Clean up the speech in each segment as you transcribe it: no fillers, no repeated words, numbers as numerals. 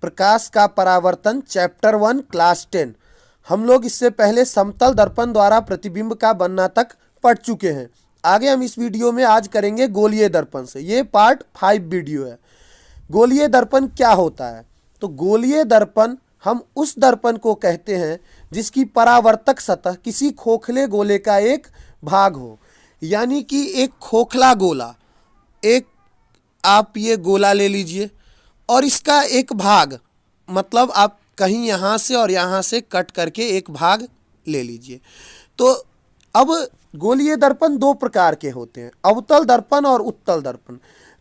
प्रकाश का परावर्तन chapter 1 class 10। हम लोग इससे पहले समतल दर्पण द्वारा प्रतिबिंब का बनना तक पढ़ चुके हैं। आगे हम इस वीडियो में आज करेंगे गोलीय दर्पण से। ये पार्ट 5 वीडियो है। गोलीय दर्पण क्या होता है? तो गोलीय दर्पण हम उस दर्पण को कहते हैं जिसकी परावर्तक सतह किसी खोखले गोले का एक भाग हो। यानी कि एक खोखला गोला, एक आप ये गोला ले लीजिए और इसका एक भाग, मतलब आप कहीं यहाँ से और यहाँ से कट करके एक भाग ले लीजिए। तो अब गोलीय दर्पण दो प्रकार के होते हैं, अवतल दर्पण और उत्तल दर्पण।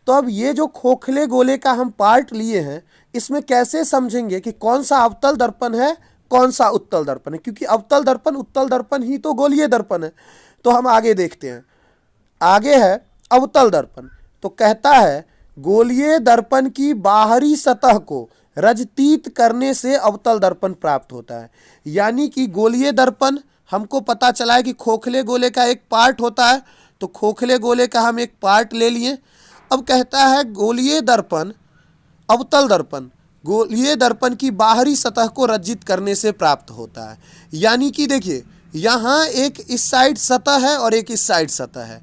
तो अब ये जो खोखले गोले का हम पार्ट लिए हैं, इसमें कैसे समझेंगे कि कौन सा अवतल दर्पण है, कौन सा उत्तल दर्पण है? क्योंकि अवतल दर्पण उत्तल दर्पण ही तो गोलीय दर्पण है। तो हम आगे देखते हैं। आगे है अवतल दर्पण। तो कहता है गोलीय दर्पण की बाहरी सतह को रजतीत करने से अवतल दर्पण प्राप्त होता है। यानी कि गोलीय दर्पण हमको पता चला है कि खोखले गोले का एक पार्ट होता है, तो खोखले गोले का हम एक पार्ट ले लिए। अब कहता है गोलीय दर्पण, अवतल दर्पण गोलीय दर्पण की बाहरी सतह को रजित करने से प्राप्त होता है। यानी कि देखिए, यहाँ एक इस साइड सतह है और एक इस साइड सतह है।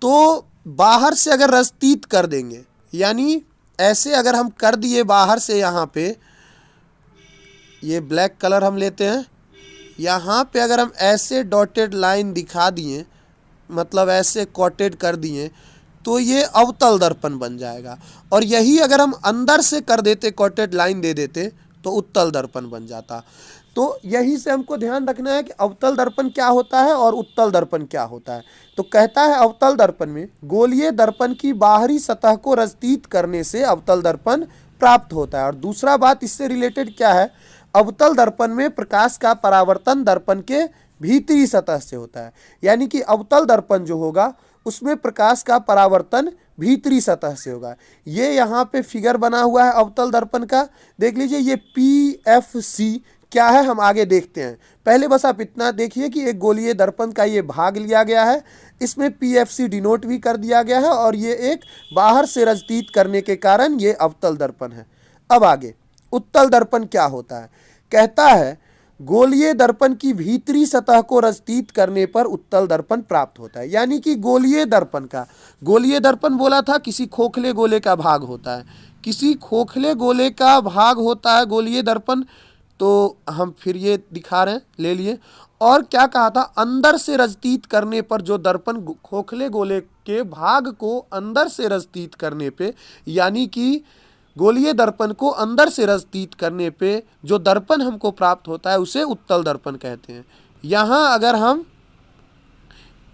तो बाहर से अगर रजतीत कर देंगे, यानी ऐसे अगर हम कर दिए बाहर से, यहाँ पे ये ब्लैक कलर हम लेते हैं, यहाँ पे अगर हम ऐसे डॉटेड लाइन दिखा दिए, मतलब ऐसे कॉटेड कर दिए, तो ये अवतल दर्पण बन जाएगा। और यही अगर हम अंदर से कर देते, कॉटेड लाइन दे देते, तो उत्तल दर्पण बन जाता। तो यही से हमको ध्यान रखना है कि अवतल दर्पण क्या होता है और उत्तल दर्पण क्या होता है। तो कहता है अवतल दर्पण में गोलीय दर्पण की बाहरी सतह को रजतीत करने से अवतल दर्पण प्राप्त होता है। और दूसरा बात इससे रिलेटेड क्या है, अवतल दर्पण में प्रकाश का परावर्तन दर्पण के भीतरी सतह से होता है। यानी कि अवतल दर्पण जो होगा उसमें प्रकाश का परावर्तन भीतरी सतह से होगा। ये यहाँ पे फिगर बना हुआ है अवतल दर्पण का, देख लीजिए। ये PFC क्या है हम आगे देखते हैं। पहले बस आप इतना देखिए कि एक गोलीय दर्पण का ये भाग लिया गया है, इसमें PFC डिनोट भी कर दिया गया है, और ये एक बाहर से रजतीत करने के कारण ये अवतल दर्पण है। अब आगे उत्तल दर्पण क्या होता है? कहता है गोलीय दर्पण की भीतरी सतह को रजतीत करने पर उत्तल दर्पण प्राप्त होता है। यानी कि गोलीय दर्पण का, गोलीय दर्पण बोला था किसी खोखले गोले का भाग होता है, किसी खोखले गोले का भाग होता है गोलीय दर्पण। तो हम फिर ये दिखा रहे हैं, ले लिए। और क्या कहा था, अंदर से रजतीत करने पर जो दर्पण खोखले गोले के भाग को अंदर से रजतीत करने पे, यानी कि गोलीय दर्पण को अंदर से रजतीत करने पे जो दर्पण हमको प्राप्त होता है उसे उत्तल दर्पण कहते हैं। यहाँ अगर हम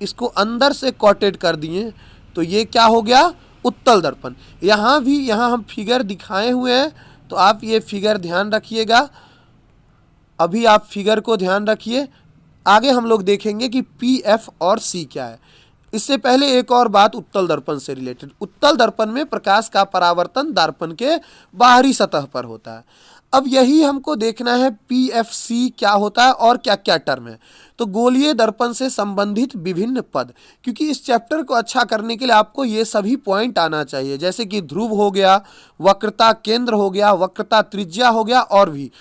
इसको अंदर से कॉटेड कर दिए तो ये क्या हो गया, उत्तल दर्पण। यहाँ भी, यहाँ हम फिगर दिखाए हुए हैं, तो आप ये फिगर ध्यान रखिएगा। अभी आप फिगर को ध्यान रखिए, आगे हम लोग देखेंगे कि PF और C क्या है। इससे पहले एक और बात उत्तल दर्पण से रिलेटेड। उत्तल दर्पण में प्रकाश का परावर्तन दर्पण के बाहरी सतह पर होता है। अब यही हमको देखना है PFC क्या होता है और क्या क्या टर्म है। तो गोलीय दर्पण से संबंधित विभिन्न पद, क्योंकि इस चैप्टर को अच्छा करने के लिए आपको ये सभी पॉइंट आना चाहिए, जैसे कि ध्रुव हो गया, वक्रता केंद्र हो गया, वक्रता त्रिज्या हो गया, और भी।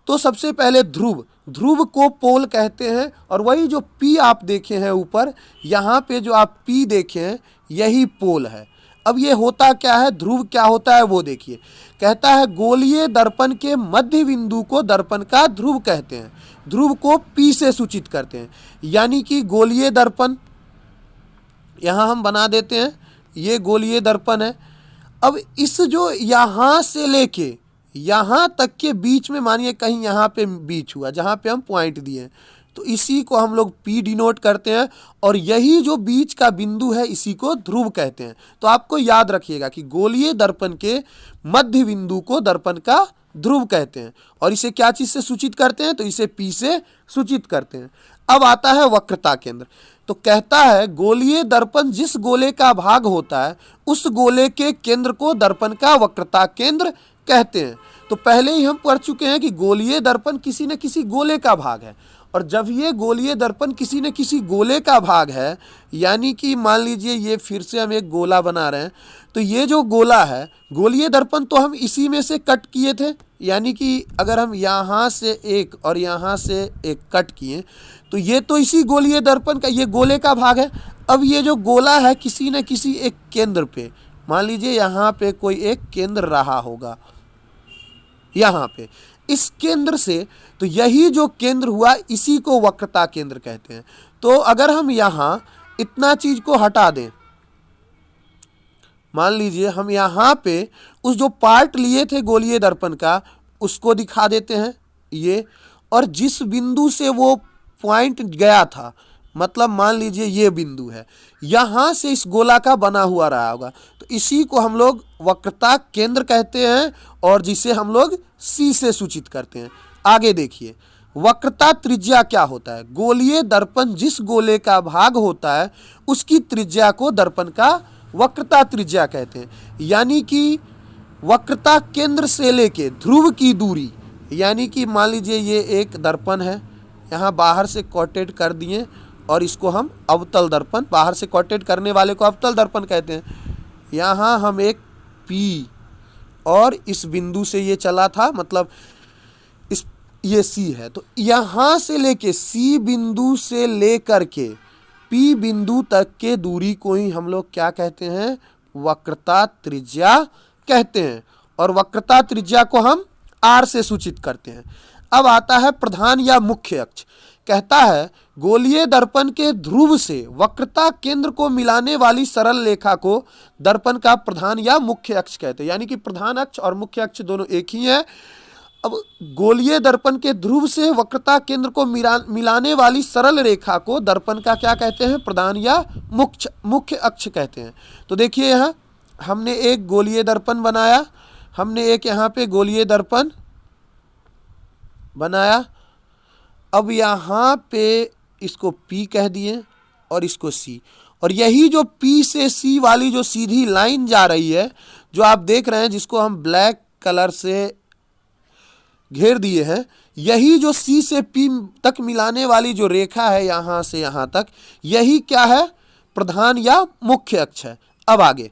तो सबसे पहले ध्रुव, ध्रुव को पोल कहते हैं। और वही जो P आप देखे हैं ऊपर, यहाँ पे जो आप P देखे हैं, यही पोल है। अब ये होता क्या है, ध्रुव क्या होता है वो देखिए। कहता है गोलीय दर्पण के मध्य बिंदु को दर्पण का ध्रुव कहते हैं। ध्रुव को P से सूचित करते हैं। यानी कि गोलीय दर्पण यहाँ हम बना देते हैं, ये गोलीय दर्पण है। अब इस जो यहाँ से लेके यहाँ तक के बीच में, मानिए कहीं यहाँ पे बीच हुआ जहाँ पे हम पॉइंट दिए, तो इसी को हम लोग P डिनोट करते हैं। और यही जो बीच का बिंदु है, इसी को ध्रुव कहते हैं। तो आपको याद रखिएगा कि गोलीय दर्पण के मध्य बिंदु को दर्पण का ध्रुव कहते हैं। और इसे क्या चीज से सूचित करते हैं, तो इसे P से सूचित करते हैं। अब आता है वक्रता केंद्र। तो कहता है गोलीय दर्पण जिस गोले का भाग होता है, उस गोले के केंद्र को दर्पण का वक्रता केंद्र कहते हैं। तो पहले ही हम पढ़ चुके हैं कि गोलीय दर्पण किसी न किसी गोले का भाग है, और जब ये गोलीय दर्पण किसी न किसी गोले का भाग है, यानी कि मान लीजिए ये फिर से हम एक गोला बना रहे हैं, तो ये जो गोला है गोलीय दर्पण तो हम इसी में से कट किए थे, यानी कि अगर हम यहाँ से एक और यहाँ से एक कट किए तो ये तो इसी गोलीय दर्पण का ये गोले का भाग है। अब ये जो गोला है किसी न किसी एक केंद्र पे, मान लीजिए यहाँ पे कोई एक केंद्र रहा होगा, यहाँ पे इस केंद्र से, तो यही जो केंद्र हुआ इसी को वक्रता केंद्र कहते हैं। तो अगर हम यहाँ इतना चीज को हटा दें, मान लीजिए हम यहाँ पे उस जो पार्ट लिए थे गोलीय दर्पण का उसको दिखा देते हैं ये, और जिस बिंदु से वो पॉइंट गया था, मतलब मान लीजिए ये बिंदु है, यहाँ से इस गोला का बना हुआ रहा होगा, तो इसी को हम लोग वक्रता केंद्र कहते हैं और जिसे हम लोग C से सूचित करते हैं। आगे देखिए वक्रता त्रिज्या क्या होता है। गोलीय दर्पण जिस गोले का भाग होता है उसकी त्रिज्या को दर्पण का वक्रता त्रिज्या कहते हैं। यानी कि वक्रता केंद्र से लेके ध्रुव की दूरी, यानी कि मान लीजिए ये एक दर्पण है, यहाँ बाहर से कॉटेड कर दिए और इसको हम अवतल दर्पण, बाहर से कॉटेड करने वाले को अवतल दर्पण कहते हैं। यहाँ हम एक P और इस बिंदु से ये चला था, मतलब ये C है, तो यहाँ से लेके C बिंदु से लेकर के P बिंदु तक के दूरी को ही हम लोग क्या कहते हैं, वक्रता त्रिज्या कहते हैं, और वक्रता त्रिज्या को हम R से सूचित करते हैं। अब आता है प्रधान या मुख्य अक्ष। कहता है गोलीय दर्पण के ध्रुव से वक्रता केंद्र को मिलाने वाली सरल रेखा को दर्पण का प्रधान या मुख्य अक्ष कहते हैं। यानी कि प्रधान अक्ष और मुख्य अक्ष दोनों एक ही है। अब गोलीय दर्पण के ध्रुव से वक्रता केंद्र को मिलाने वाली सरल रेखा को दर्पण का क्या कहते हैं, प्रधान या मुख्य अक्ष कहते हैं। तो देखिए यहाँ हमने एक गोलीय दर्पण बनाया, हमने एक यहाँ पे गोलीय दर्पण बनाया। अब यहाँ पे इसको P कह दिए और इसको C, और यही जो P से C वाली जो सीधी लाइन जा रही है, जो आप देख रहे हैं जिसको हम ब्लैक कलर से घेर दिए हैं, यही जो C से P तक मिलाने वाली जो रेखा है यहाँ से यहाँ तक, यही क्या है, प्रधान या मुख्य अक्ष है। अब आगे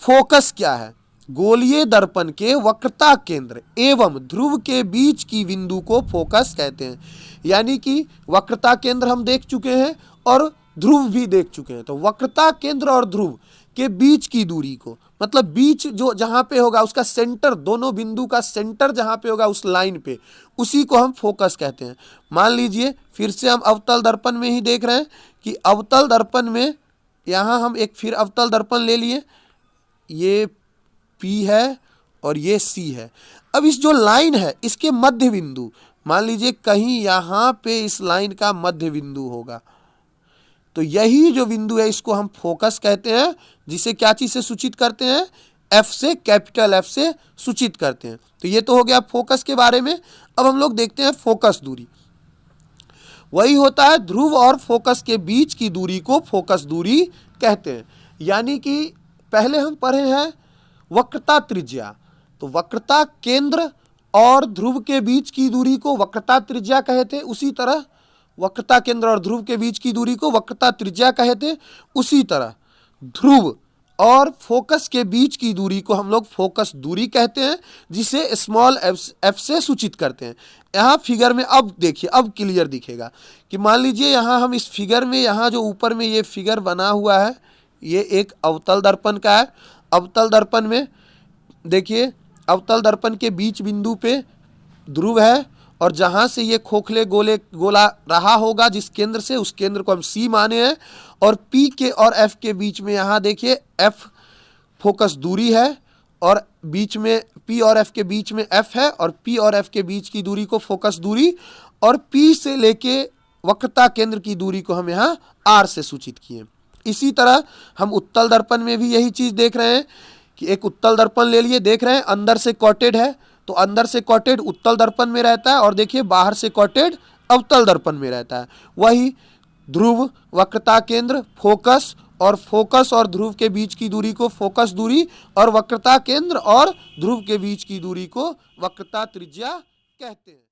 फोकस क्या है। गोलीय दर्पण के वक्रता केंद्र एवं ध्रुव के बीच की बिंदु को फोकस कहते हैं। यानी कि वक्रता केंद्र हम देख चुके हैं और ध्रुव भी देख चुके हैं, तो वक्रता केंद्र और ध्रुव के बीच की दूरी को, मतलब बीच जो जहां पे होगा उसका सेंटर, दोनों बिंदु का सेंटर जहां पे होगा उस लाइन पे, उसी को हम फोकस कहते हैं। मान लीजिए फिर से हम अवतल दर्पण में ही देख रहे हैं कि अवतल दर्पण में यहाँ हम एक फिर अवतल दर्पण ले लिए, ये P है और ये C है। अब इस जो लाइन है इसके मध्य बिंदु, मान लीजिए कहीं यहाँ पे इस लाइन का मध्य बिंदु होगा, तो यही जो बिंदु है इसको हम फोकस कहते हैं, जिसे क्या चीज से सूचित करते हैं, F से, कैपिटल F से सूचित करते हैं। तो ये तो हो गया फोकस के बारे में। अब हम लोग देखते हैं फोकस दूरी। वही होता है ध्रुव और फोकस के बीच की दूरी को फोकस दूरी कहते हैं। यानी कि पहले हम पढ़े हैं वक्रता त्रिज्या, तो वक्रता केंद्र और ध्रुव के बीच की दूरी को वक्रता त्रिज्या कहते, उसी तरह वक्रता केंद्र और ध्रुव के बीच की दूरी को वक्रता त्रिज्या कहते, उसी तरह ध्रुव और फोकस के बीच की दूरी को हम लोग फोकस दूरी कहते हैं, जिसे स्मॉल f से सूचित करते हैं। यहाँ फिगर में अब देखिए, अब क्लियर दिखेगा कि मान लीजिए यहाँ हम इस फिगर में, यहाँ जो ऊपर में ये फिगर बना हुआ है, ये एक अवतल दर्पण का है। अवतल दर्पण में देखिए, अवतल दर्पण के बीच बिंदु पे ध्रुव है, और जहाँ से ये खोखले गोला रहा होगा जिस केंद्र से, उस केंद्र को हम C माने हैं। और P के और F के बीच में यहाँ देखिए F फोकस दूरी है, और बीच में P और F के बीच में F है, और P और F के बीच की दूरी को फोकस दूरी, और P से लेके वक्रता केंद्र की दूरी को हम यहाँ R से सूचित किए। इसी तरह हम उत्तल दर्पण में भी यही चीज़ देख रहे हैं कि एक उत्तल दर्पण ले लिए, देख रहे हैं अंदर से कॉटेड है, तो अंदर से कॉटेड उत्तल दर्पण में रहता है, और देखिए बाहर से कॉटेड अवतल दर्पण में रहता है। वही ध्रुव, वक्रता केंद्र, फोकस, और फोकस और ध्रुव के बीच की दूरी को फोकस दूरी, और वक्रता केंद्र और ध्रुव के बीच की दूरी को वक्रता त्रिज्या कहते हैं।